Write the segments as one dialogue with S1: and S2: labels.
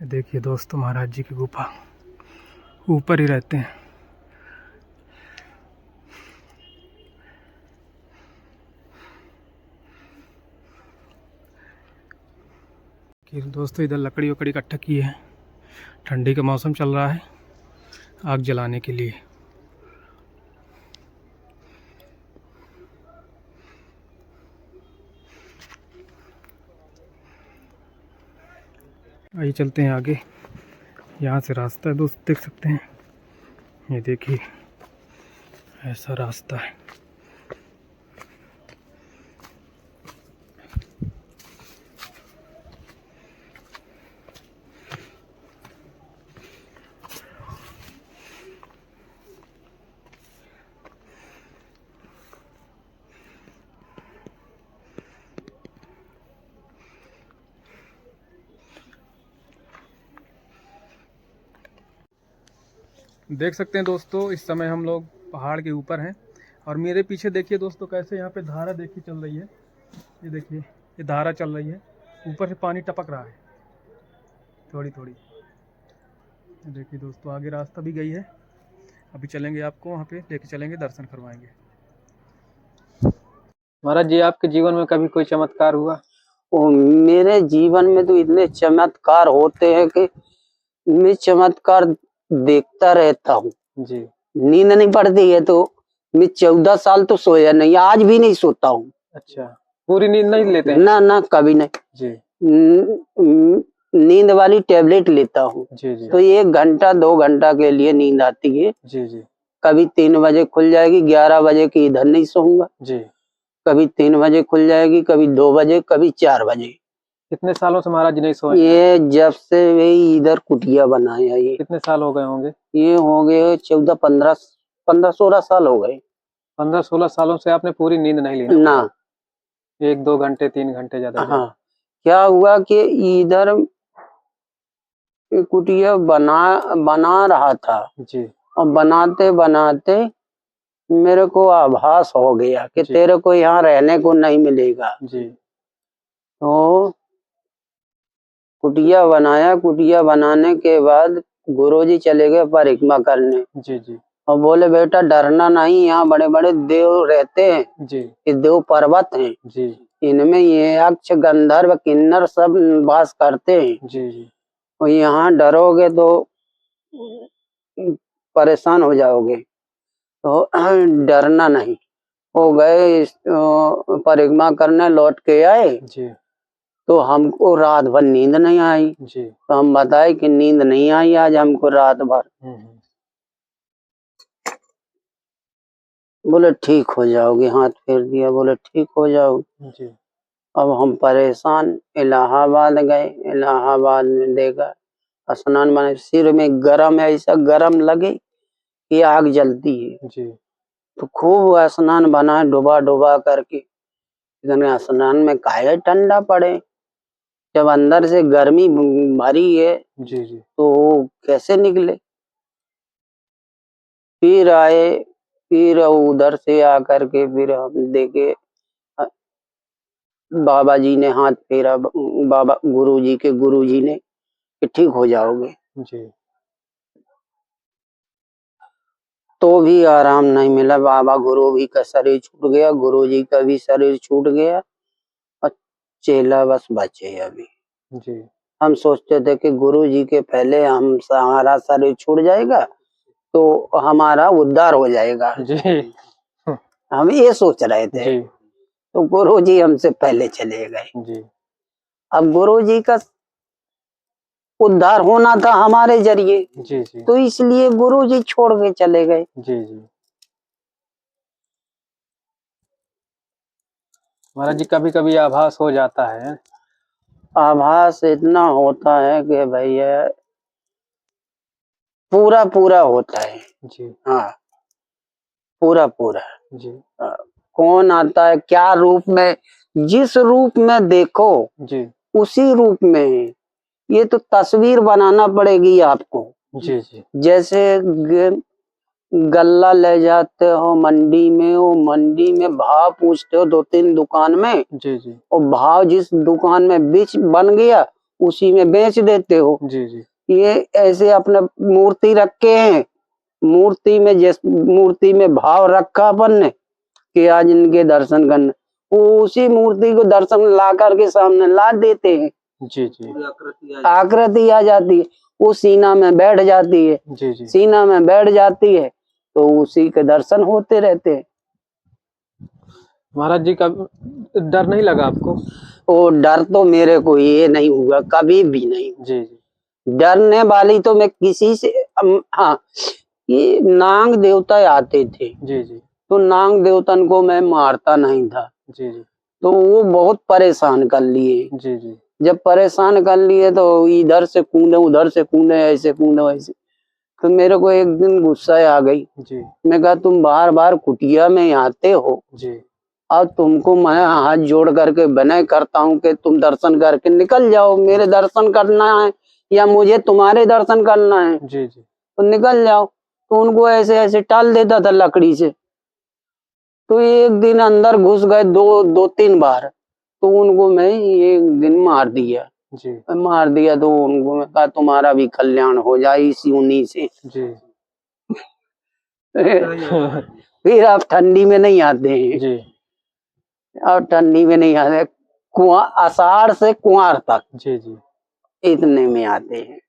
S1: देखिए दोस्तों, महाराज जी की गुफा ऊपर ही रहते हैं। कि दोस्तों इधर लकड़ी वकड़ी इकट्ठा की है, ठंडी का मौसम चल रहा है, आग जलाने के लिए। आइए चलते हैं आगे। यहाँ से रास्ता है दोस्त, देख सकते हैं। ये देखिए ऐसा रास्ता है। देख सकते हैं दोस्तों, इस समय हम लोग पहाड़ के ऊपर हैं और मेरे पीछे देखिए दोस्तों कैसे यहाँ पे धारा देखिए चल रही है। ये देखिए, ये धारा चल रही है, ऊपर से पानी टपक रहा है थोड़ी थोड़ी। देखिए दोस्तों, आगे रास्ता भी गई है, अभी चलेंगे, आपको वहाँ पे लेके चलेंगे, दर्शन करवाएंगे।
S2: महाराज जी, आपके जीवन में कभी कोई चमत्कार हुआ?
S3: मेरे जीवन में तो इतने चमत्कार होते हैं कि मैं चमत्कार देखता रहता हूँ
S2: जी।
S3: नींद नहीं पड़ती है तो मैं 14 साल तो सोया नहीं, आज भी नहीं सोता हूँ।
S2: अच्छा, पूरी नींद नहीं लेते हैं?
S3: ना ना, कभी नहीं
S2: जी।
S3: नींद वाली टेबलेट लेता हूँ।
S2: जी जी।
S3: तो 1 घंटा 2 घंटा के लिए नींद आती है।
S2: जी जी।
S3: कभी 3 बजे खुल जाएगी, 11 बजे की इधर नहीं सोऊंगा।
S2: जी।
S3: कभी 3 बजे खुल जाएगी, कभी 2 बजे, कभी 4 बजे।
S2: कितने सालों से महाराज जी नहीं सोए?
S3: ये जब से वे इधर कुटिया बनाया, ये
S2: कितने साल हो गए होंगे?
S3: ये हो गए 14-15-16 साल हो गए।
S2: 15-16 सालों से आपने पूरी नींद नहीं ली
S3: ना।
S2: 1-2 घंटे 3 घंटे ज्यादा?
S3: हाँ, क्या हुआ कि इधर कुटिया बना रहा था
S2: जी।
S3: और बनाते बनाते मेरे को आभास हो गया कि तेरे को यहाँ रहने को नहीं मिलेगा।
S2: जी।
S3: तो कुटिया बनाया, कुटिया बनाने के बाद गुरुजी चले गए परिक्रमा करने।
S2: जी जी।
S3: और बोले बेटा डरना नहीं, यहाँ बड़े बड़े देव रहते हैं।
S2: जी।
S3: ये देव पर्वत हैं।
S2: जी।
S3: इनमें ये यक्ष गंधर्व किन्नर सब वास करते हैं।
S2: जी जी।
S3: और यहाँ डरोगे तो परेशान हो जाओगे, तो डरना नहीं। हो गए परिक्रमा करने, लौट के आए।
S2: जी।
S3: तो हमको रात भर नींद नहीं आई।
S2: जी।
S3: तो हम बताए कि नींद नहीं आई आज हमको रात भर। बोले ठीक हो जाओगे, हाथ फेर दिया, बोले ठीक हो जाओगे।
S2: जी।
S3: अब हम परेशान इलाहाबाद गए। इलाहाबाद में देखा स्नान माने सिर में गरम है, ऐसा गरम लगे कि आग जलती है। जी। तो खूब स्नान बना डुबा डुबा करके। स्नान में काहे ठंडा पड़े, जब अंदर से गर्मी भरी है। जी जी। तो कैसे निकले। फिर आए, फिर उधर से आकर के फिर हम देखे बाबा जी ने हाथ फेरा, बाबा गुरुजी ने कि ठीक हो जाओगे। जी। तो भी आराम नहीं मिला। बाबा गुरु भी का शरीर छूट गया, गुरुजी का भी शरीर छूट गया और चेला बस बचे अभी। जी। हम सोचते थे कि गुरुजी के पहले हमारा शरीर छूट जाएगा तो हमारा उद्धार हो जाएगा। जी। हम ये सोच रहे थे। जी। तो गुरुजी हमसे पहले चले गए। जी। अब गुरुजी का उद्धार होना था हमारे जरिए। जी जी। तो इसलिए गुरुजी छोड़ के चले गए। जी जी।
S2: महाराज जी, कभी कभी आभास हो जाता है।
S3: आभास इतना होता है कि भैया पूरा पूरा होता है। जी। हाँ, पूरा पूरा। जी। कौन आता है, क्या रूप में, जिस रूप में देखो जी उसी रूप में। ये तो तस्वीर बनाना पड़ेगी आपको। जी जी। जैसे गल्ला ले जाते हो मंडी में, वो मंडी में भाव पूछते हो 2-3 दुकान में। जी जी। और भाव जिस दुकान में बीच बन गया उसी में बेच देते हो।
S2: जी जी
S3: ये ऐसे अपने मूर्ति रखे हैं, मूर्ति में भाव रखा अपन ने कि आज इनके दर्शन करने, वो उसी मूर्ति को दर्शन ला करके सामने ला देते हैं।
S2: जी जी
S3: आकृति आ जाती है, वो सीना में बैठ जाती है।
S2: जी जी
S3: सीना में बैठ जाती है तो उसी के दर्शन होते रहते हैं।
S2: महाराज जी का डर नहीं लगा आपको?
S3: वो डर तो मेरे को ये नहीं हुआ, कभी भी नहीं।
S2: जी जी
S3: डरने वाली तो मैं किसी से हाँ, ये नाग देवता आते थे
S2: जी जी
S3: तो नाग देवतन को मैं मारता नहीं था,
S2: जी जी
S3: तो वो बहुत परेशान कर लिए।
S2: जी जी
S3: जब परेशान कर लिए तो इधर से कूदे उधर से कूदे, ऐसे कूदे वैसे, तो मेरे को एक दिन गुस्सा आ गई।
S2: जी
S3: मैं कहा तुम बार बार कुटिया में आते हो
S2: जी
S3: और तुमको मैं हाथ जोड़ करके विनय करता हूँ कि तुम दर्शन करके निकल जाओ, मेरे दर्शन करना है या मुझे तुम्हारे दर्शन करना है
S2: जी जी
S3: तो निकल जाओ। तो उनको ऐसे ऐसे टाल देता था लकड़ी से। तो एक दिन अंदर घुस गए दो तीन बार, तो उनको मैं एक दिन मार दिया।
S2: जी
S3: मार दिया तो उनको मैं कहा तुम्हारा भी कल्याण हो जाए इसी उन्हीं से।
S2: जी
S3: फिर आप ठंडी में नहीं आते हैं,
S2: जी
S3: अब ठंडी में नहीं आते, आषाढ़ से कुंवार तक
S2: जी जी
S3: इतने में आते हैं।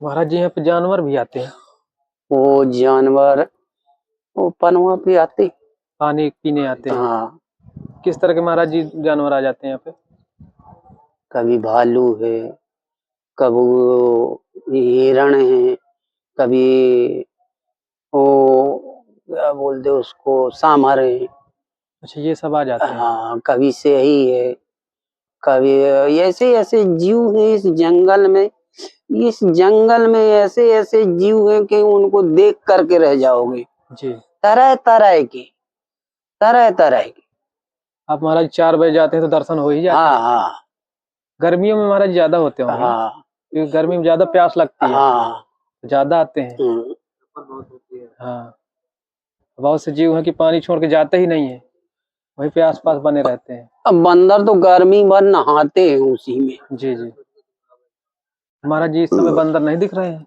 S2: महाराज जी यहाँ पे जानवर भी आते हैं?
S3: वो जानवर वो पनवा पे आते।
S2: पानी पीने आते हैं?
S3: हाँ,
S2: किस तरह के महाराज जी जानवर आ जाते हैं यहाँ पे?
S3: कभी भालू है, कभी हिरण है, कभी वो क्या बोलते उसको सांभर है।
S2: अच्छा, ये सब आ जाते हैं?
S3: हाँ, कभी सही है, कभी ऐसे ऐसे जीव हैं इस जंगल में। इस जंगल में ऐसे ऐसे जीव हैं कि उनको देख करके रह जाओगे।
S2: जी।
S3: तरह तरह के, तरह तरह के।
S2: आप महाराज 4 बजे जाते हैं तो दर्शन हो ही जाते हैं?
S3: हाँ हाँ
S2: गर्मियों में महाराज ज्यादा होते होंगे?
S3: हाँ
S2: क्योंकि गर्मी में ज्यादा प्यास लगती है,
S3: हाँ।
S2: ज्यादा आते हैं। हाँ, बहुत से जीव हैं कि पानी छोड़ के जाते ही नहीं है, वहीं पे आसपास बने रहते हैं।
S3: अब बंदर तो गर्मी भर नहाते हैं उसी में।
S2: जी जी। महाराज जी इस समय बंदर नहीं दिख रहे हैं?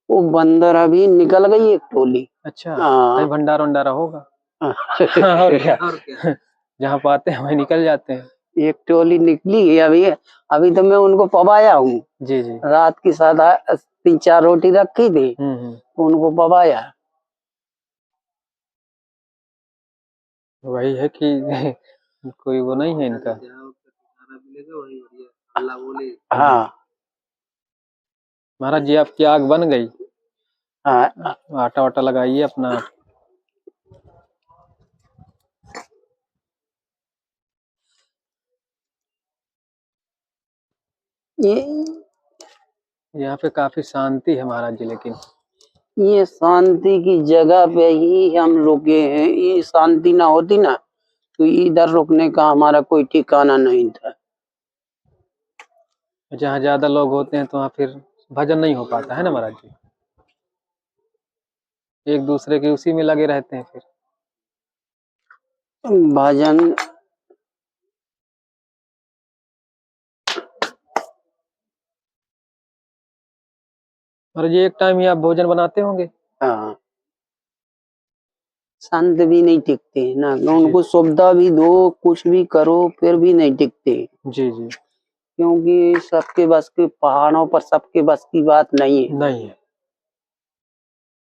S3: वो बंदर अभी निकल गई एक टोली।
S2: अच्छा,
S3: हाँ।
S2: कहीं भंडारा वंडारा होगा। और क्या जहाँ पाते हैं वहीं निकल जाते हैं।
S3: एक टोली निकली है अभी। अभी तो मैं उनको पवाया हूँ।
S2: जी जी।
S3: रात की सादा 3-4 रोटी रखी थी, उनको पवाया।
S2: वही है कि कोई वो नहीं है इनका।
S3: हाँ
S2: महाराज जी आपकी आग बन गई?
S3: हाँ।
S2: आटा वाटा लगाइए अपना।
S3: ये
S2: यहाँ पे काफी शांति है महाराज जी, लेकिन
S3: ये शांति की जगह पे ही हम रुके हैं। ये शांति ना होती ना तो इधर रुकने का हमारा कोई ठिकाना नहीं था।
S2: जहाँ ज्यादा लोग होते हैं तो वहाँ फिर भजन नहीं हो पाता है ना महाराज जी, एक दूसरे के उसी में लगे रहते हैं फिर।
S3: भजन
S2: महाराज जी एक टाइम ही आप भोजन बनाते होंगे?
S3: हाँ, संत भी नहीं टिकते ना, उनको सुविधा भी दो कुछ भी करो फिर भी नहीं टिकते।
S2: जी जी।
S3: क्योंकि सबके बस के पहाड़ों पर सबके बस की बात नहीं है।
S2: नहीं है।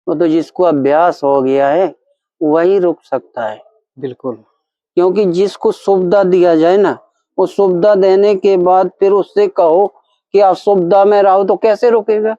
S3: वो तो जिसको अभ्यास हो गया है वही रुक सकता है।
S2: बिल्कुल।
S3: क्योंकि जिसको सुविधा दिया जाए ना, वो सुविधा देने के बाद फिर उससे कहो कि आप सुविधा में रहो तो कैसे रुकेगा।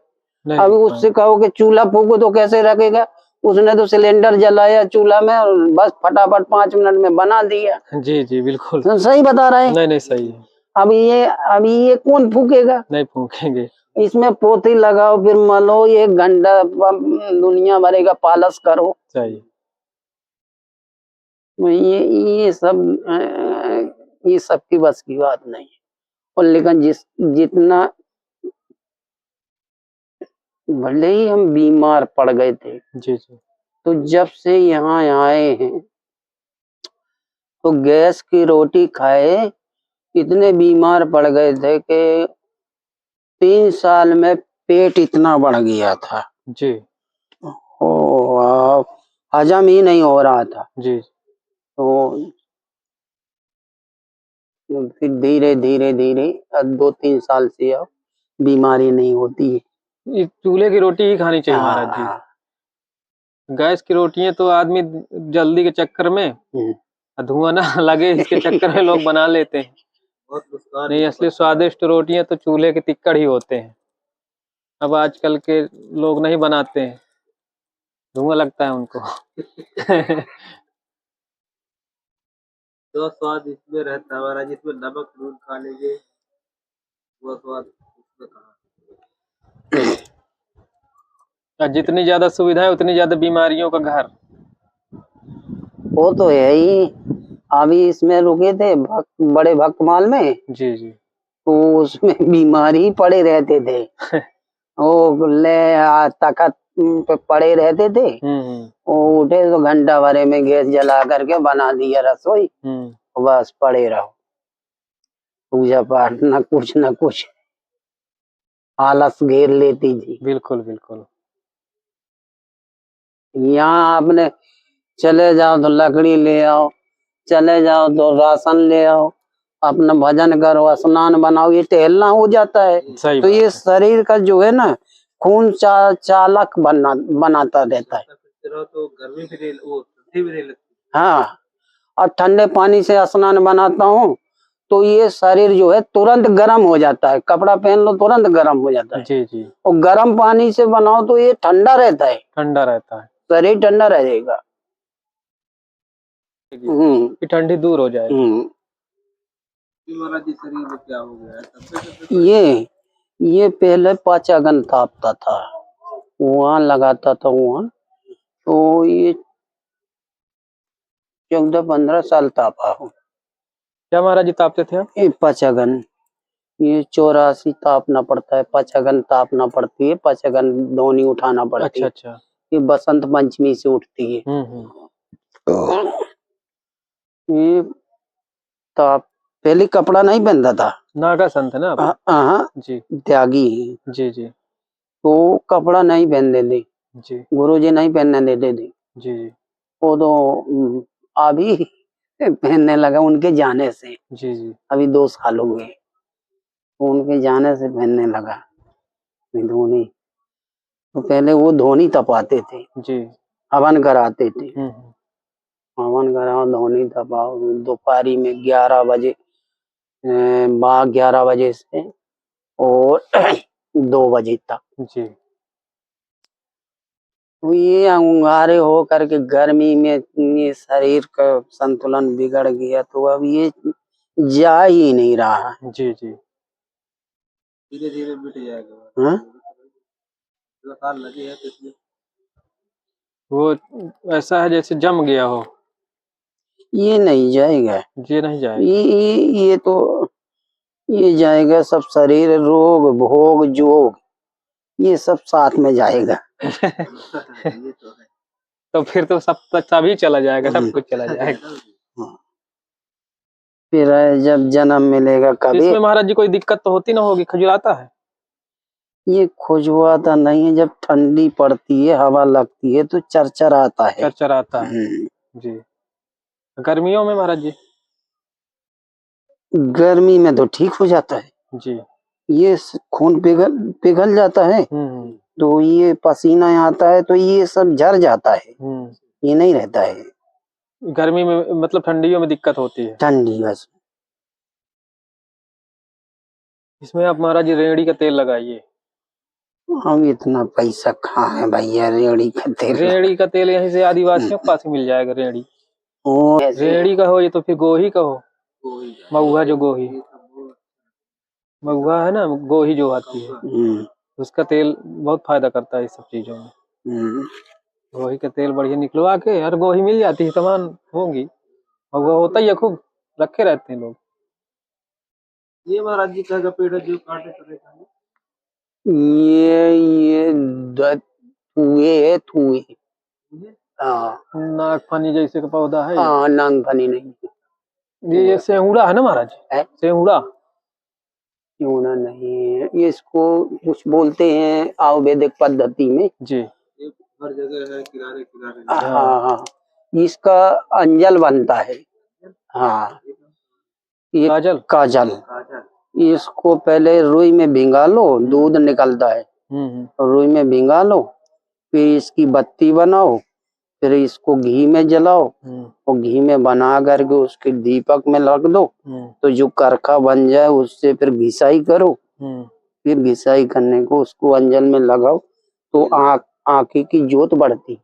S3: अभी उससे कहो कि चूल्हा फूको तो कैसे रखेगा। उसने तो सिलेंडर जलाया चूल्हा में और बस फटाफट 5 मिनट में बना दिया।
S2: जी जी बिल्कुल।
S3: तो सही बता रहे हैं?
S2: नहीं नहीं सही है।
S3: अभी ये कौन फूकेगा?
S2: नहीं फूकेंगे। इसमें
S3: पोथी लगाओ फिर मलो 1 घंटा दुनिया भरे का पालस करो।
S2: सही।
S3: ये सब की बस की बात नहीं है। और लेकिन जितना भले ही हम बीमार पड़ गए थे,
S2: जी जी।
S3: तो जब से यहाँ आए हैं तो गैस की रोटी खाए इतने बीमार पड़ गए थे कि 3 साल में पेट इतना बढ़ गया था
S2: जी
S3: ओ हजम ही नहीं हो रहा था।
S2: जी।
S3: तो फिर धीरे धीरे धीरे 2-3 साल से अब बीमारी नहीं होती है।
S2: ये चूल्हे की रोटी ही खानी चाहिए महाराज जी।
S3: हाँ।
S2: गैस की रोटियां तो आदमी जल्दी के चक्कर में, धुआं ना लगे इसके चक्कर में लोग बना लेते हैं। नहीं, असली स्वादिष्ट रोटियां तो चूल्हे के तिक्कड़ ही होते हैं। अब आजकल के लोग नहीं बनाते हैं, धुआं लगता है उनको।
S4: जो स्वाद इसमें रहता है हमारा, जिसमें नमक नून खा लेंगे वो स्वाद उसमें कहाँ।
S2: और जितनी ज्यादा सुविधाएं उतनी ज्यादा बीमारियों का घर।
S3: वो तो है ही। अभी इसमें रुके थे बड़े भक्तमाल में।
S2: जी जी।
S3: तो उसमें बीमारी पड़े रहते थे। वो ले तखत पे पड़े रहते थे। वो उठे तो घंटा भरे में गैस जला करके बना दिया रसोई। बस पड़े रहो, पूजा पाठ न कुछ आलस घेर लेती थी।
S2: बिल्कुल बिल्कुल।
S3: यहाँ आपने चले जाओ तो लकड़ी ले आओ, चले जाओ तो राशन ले आओ, अपना भजन करो, स्नान बनाओ, ये टहलना हो जाता है। तो ये शरीर का जो है ना खून चालक बनाता रहता है।
S4: तो गर्मी भी वो ठंडी भी नहीं लगती।
S3: हाँ, और ठंडे पानी से स्नान बनाता हूँ तो ये शरीर जो है तुरंत गर्म हो जाता है। कपड़ा पहन लो तुरंत गर्म हो जाता है।
S2: जी जी।
S3: और गर्म पानी से बनाओ तो ये ठंडा रहता है।
S2: ठंडा रहता है,
S3: शरीर ठंडा रहेगा।
S2: ठंडी दूर हो जाए।
S4: महाराज जी शरीर में क्या हो गया?
S3: ये पहले पाचागन तापता था, वहां लगाता था वहां, तो ये 14-15 साल तापा हूँ।
S2: क्या महाराज जी तापते थे आप?
S3: ये पाचागन, ये 84 तापना पड़ता है, पाचागन तापना पड़ती है, पाचागन धोनी उठाना पड़ती है।
S2: अच्छा।
S3: ये बसंत पंचमी से उठती है। ये ताप पहले कपड़ा नहीं पहनता था।
S2: नागा संत है ना आप? जी
S3: त्यागी।
S2: जी जी।
S3: तो कपड़ा नहीं पहनते थे
S2: जी।
S3: गुरुजी नहीं पहनने देते थे।
S2: जी।
S3: वो तो अभी पहनने लगा उनके जाने से।
S2: जी जी।
S3: अभी 2 साल हो गए, उनके जाने से पहनने लगा धोनी। तो पहले वो धोनी तपाते थे
S2: जी,
S3: हवन कराते थे। हवन कराओ, धोनी तपाओ, दोपहरी में 11 बजे 11 बजे से और 2 बजे तक।
S2: जी।
S3: तो ये अंगारे हो करके गर्मी में ये शरीर का संतुलन बिगड़ गया, तो अब ये जा ही नहीं रहा।
S2: जी जी।
S4: धीरे धीरे मिट जाएगा।
S3: हाँ?
S4: लगे है तो
S2: वो ऐसा है जैसे जम गया हो।
S3: ये नहीं जाएगा।
S2: ये नहीं जाएगा।
S3: ये तो ये जाएगा सब, शरीर रोग भोग जोग ये सब साथ में जाएगा।
S4: ये तो है।
S2: तो फिर तो सभी चला जाएगा, सब कुछ चला जाएगा।
S3: फिर जब जन्म मिलेगा कभी।
S2: इसमें महाराज जी कोई दिक्कत तो होती ना होगी, खजुलाता है?
S3: ये खुजवाता नहीं है, जब ठंडी पड़ती है हवा लगती है तो चरचराता है।
S2: चरचराता है। जी। गर्मियों में महाराज जी?
S3: गर्मी में तो ठीक हो जाता है
S2: जी।
S3: ये खून पिघल जाता है, तो ये पसीना आता है तो ये सब झड़ जाता है, ये नहीं रहता है।
S2: गर्मी में मतलब ठंडियों में दिक्कत होती है।
S3: ठंडी बस।
S2: इसमें आप महाराज जी रेड़ी का तेल लगाइए।
S3: हम इतना पैसा कहाँ है भैया रेड़ी का तेल?
S2: रेड़ी का तेल यहीं से आदिवासियों के पास ही मिल जाएगा। रेड़ी का हो या तो फिर गोही का हो, महुआ जो गोही महुआ है ना, गोही जो आती है उसका तेल बहुत फायदा करता है इस सब चीजों में। गोही का तेल बढ़िया निकलवा के, हर गोही मिल जाती है, सामान होंगी, महुआ होता ही है, खूब रखे रहते हैं लोग।
S4: ये महाराज जी का पेड़ है जो काटे करे
S3: ये थुए।
S2: नागफनी जैसे का पौधा है।
S3: नागफनी नहीं,
S2: ये सेहुड़ा है ना महाराज?
S3: है?
S2: सेहुड़ा?
S3: क्यों ना नहीं है, ये इसको कुछ बोलते हैं आयुर्वेदिक पद्धति में।
S2: जी।
S4: ये हर जगह है, किनारे किनारे।
S3: हाँ हाँ, इसका अंजल बनता है। हाँ, ये
S2: काजल?
S3: काजल।
S4: काजल।
S3: इसको पहले रुई में भिंगा लो, दूध निकलता है, रुई में भिंगा लो, फिर इसकी बत्ती बनाओ, फिर इसको घी में जलाओ और घी में बना करके उसके दीपक में रख दो, तो जो करखा बन जाए उससे फिर घिसाई करो, फिर घिसाई करने को उसको अंजल में लगाओ तो आंखें की जोत बढ़ती।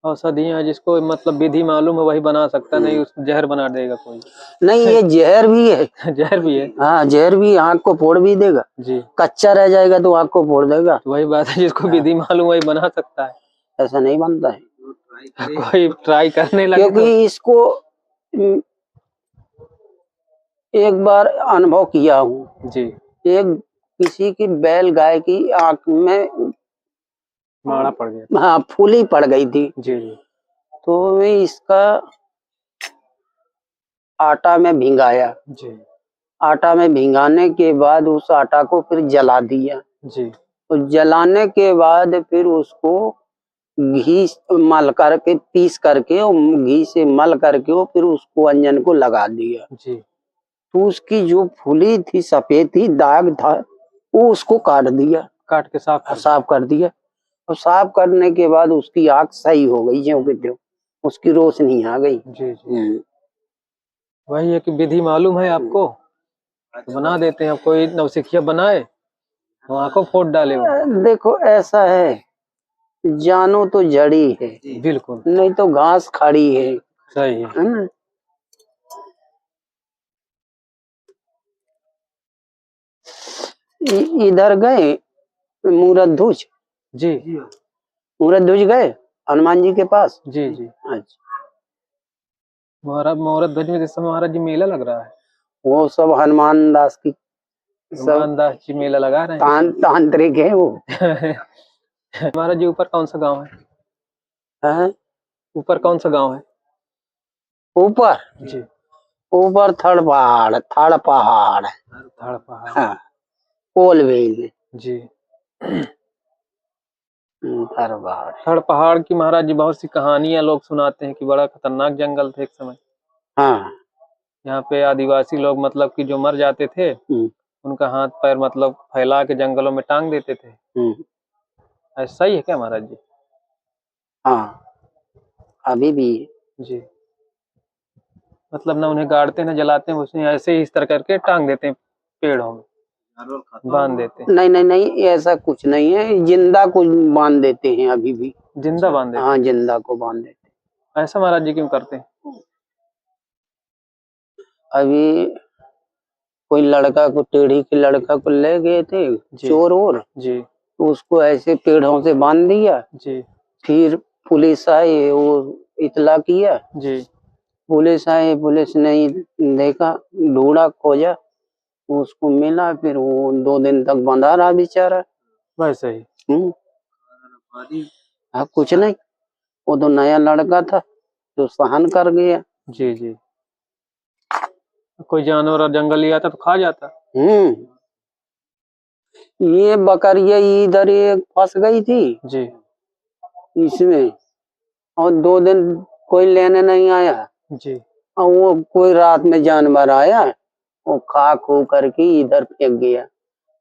S2: औषधियाँ जिसको मतलब विधि मालूम है वही बना सकता, नहीं उस जहर बना देगा कोई।
S3: नहीं, ये जहर भी है।
S2: जहर भी है?
S3: हाँ, जहर भी, आंख को फोड़ भी देगा
S2: जी।
S3: कच्चा रह जाएगा तो आंख को फोड़ देगा।
S2: तो वही बात है, जिसको विधि मालूम वही बना सकता है।
S3: ऐसा नहीं बनता है,
S2: कोई ट्राई करने लगे
S3: क्योंकि इसको एक बार अनुभव किया हूँ
S2: जी।
S3: एक किसी की बैल गाय की आंख में
S2: माड़ा पड़ गया।
S3: हाँ, फूली पड़ गई थी।
S2: जी जी।
S3: तो मैं इसका आटा में भिंगाया,
S2: जी
S3: आटा में भिंगाने के बाद उस आटा को फिर जला दिया,
S2: जी।
S3: तो जलाने के बाद फिर उसको घी मल करके पीस करके और घी से मल करके और फिर उसको अंजन को लगा दिया।
S2: जी।
S3: तो उसकी जो फूली थी, सफेद थी, दाग था, वो उसको काट दिया,
S2: काट के साफ
S3: कर दिया। और साफ करने के बाद उसकी आंख सही हो गई, ज्यों कि त्यों उसकी रोशनी आ गई।
S2: जी जी। वही है कि विधि मालूम है आपको तो बना देते हैं। अब कोई नवसिखिया बनाए तो आंखों फोड़ डाले वो।
S3: देखो ऐसा है, जानो तो जड़ी है,
S2: बिल्कुल
S3: नहीं तो घास खड़ी है।
S2: सही है।
S3: ना? इधर गए मूरत ध्वज?
S2: जी
S3: मूरत ध्वज गए हनुमान जी के पास?
S2: जी जी।
S3: अच्छा,
S2: मुहूर्त ध्वज में इस समय महाराज जी मेला लग रहा है।
S3: वो सब हनुमान दास की
S2: हनुमान दास जी मेला लगा रहे हैं।
S3: तांत्रिक है वो।
S2: महाराज जी ऊपर कौन सा गांव है?
S3: है?
S2: ऊपर कौन सा गांव है?
S3: ऊपर
S2: जी।
S3: ऊपर थड़ पहाड़, थड़ पहाड़।
S2: थड़ पहाड़।
S3: हाँ, कोलवेल।
S2: जी।
S3: थड़ पहाड़।
S2: थड़ पहाड़ की महाराज जी बहुत सी कहानियां लोग सुनाते हैं कि बड़ा खतरनाक जंगल थे एक समय।
S3: हाँ।
S2: यहाँ पे आदिवासी लोग मतलब कि जो मर जाते थे उनका हाथ पैर मतलब फैला के जंगलों में टांग देते थे। ऐसा ही है क्या महाराज जी?
S3: हाँ, अभी भी।
S2: जी। मतलब ना उन्हें गाड़ते ना जलाते हैं, उसने ऐसे ही इस तरह करके टांग देते हैं, पेड़ों में बांध देते हैं।
S3: नहीं नहीं नहीं, ऐसा कुछ नहीं है, जिंदा को बांध देते हैं अभी भी।
S2: जिंदा बांध देते
S3: हाँ, जिंदा को बांध देते
S2: हैं। ऐसा महाराज जी क्यों करते हैं?
S3: अभी कोई लड़का को, टेढ़ी के लड़का को ले गए थे चोर और
S2: जी
S3: तो उसको ऐसे पेड़ों से बांध दिया।
S2: जी।
S3: फिर पुलिस आई, वो इतला किया,
S2: जी।
S3: पुलिस आई, पुलिस ने देखा, ढूंढा, खोजा, उसको मिला, फिर वो 2 दिन तक बंधा रहा बेचारा।
S2: वैसे ही।
S3: हाँ, कुछ नहीं, वो तो नया लड़का था जो सहन कर गया।
S2: जी जी। कोई जानवर और जंगली आता तो खा जाता।
S3: ये बकरिया इधर एक फंस गई थी
S2: जी।
S3: इसमें, और 2 दिन कोई लेने नहीं आया,
S2: जी।
S3: और वो कोई रात में जानवर आया, वो खा खू करके इधर फेंक गया,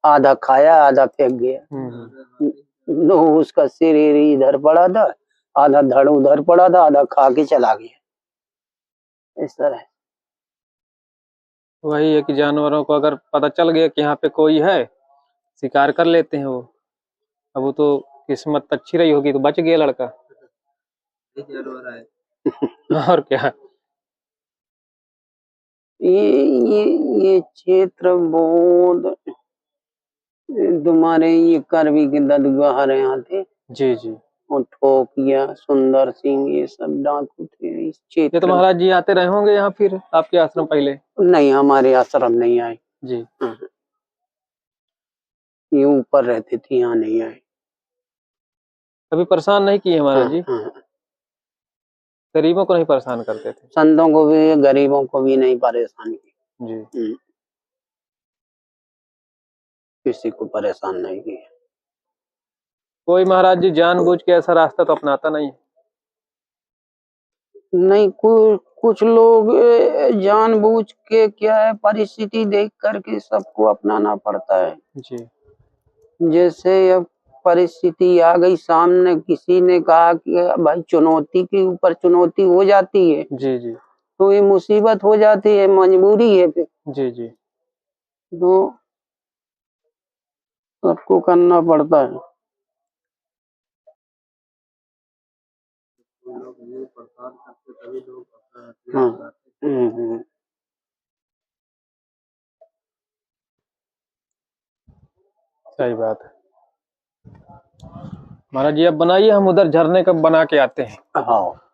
S3: आधा खाया आधा फेंक गया। नो, उसका शरीर इधर पड़ा था, आधा धड़ उधर पड़ा था, आधा खा के चला गया। इस तरह
S2: वही है कि जानवरों को अगर पता चल गया कि यहाँ पे कोई है, शिकार कर लेते हैं वो। अब वो तो किस्मत अच्छी रही होगी तो बच गया लड़का। और क्या।
S3: ये क्षेत्र बहुत, तुम्हारे ये करवी के ददगाह यहाँ थे,
S2: जी जी।
S3: और ठोकिया, सुंदर सिंह, ये सब डाकू थे इस
S2: ये तो
S3: क्षेत्र।
S2: महाराज जी आते रहे होंगे यहाँ फिर आपके आश्रम पहले?
S3: नहीं, हमारे आश्रम नहीं आए
S2: जी।
S3: ये ऊपर रहते थे, यहाँ नहीं आए।
S2: कभी परेशान नहीं किए महाराज जी? गरीबों को नहीं परेशान करते थे।
S3: संतों को भी गरीबों को भी नहीं परेशान किया।
S2: जी।
S3: किसी को परेशान नहीं किया।
S2: कोई महाराज जी जानबूझ के ऐसा रास्ता तो अपनाता नहीं है।
S3: नहीं, कुछ लोग जानबूझ के क्या है, परिस्थिति देख करके सबको अपनाना पड़ता है।
S2: जी।
S3: जैसे अब परिस्थिति आ गई सामने, किसी ने कहा कि भाई चुनौती के ऊपर चुनौती हो जाती है।
S2: जी जी।
S3: तो ये मुसीबत हो जाती है, मजबूरी है फिर।
S2: जी जी।
S3: तो सबको करना पड़ता है।
S4: लोग ये परेशान करते तभी लोग अपना
S3: हाँ।
S4: अपनाते।
S2: सही बात है। महाराज जी अब बनाइए, हम उधर झरने का बना के आते हैं।
S3: हाँ।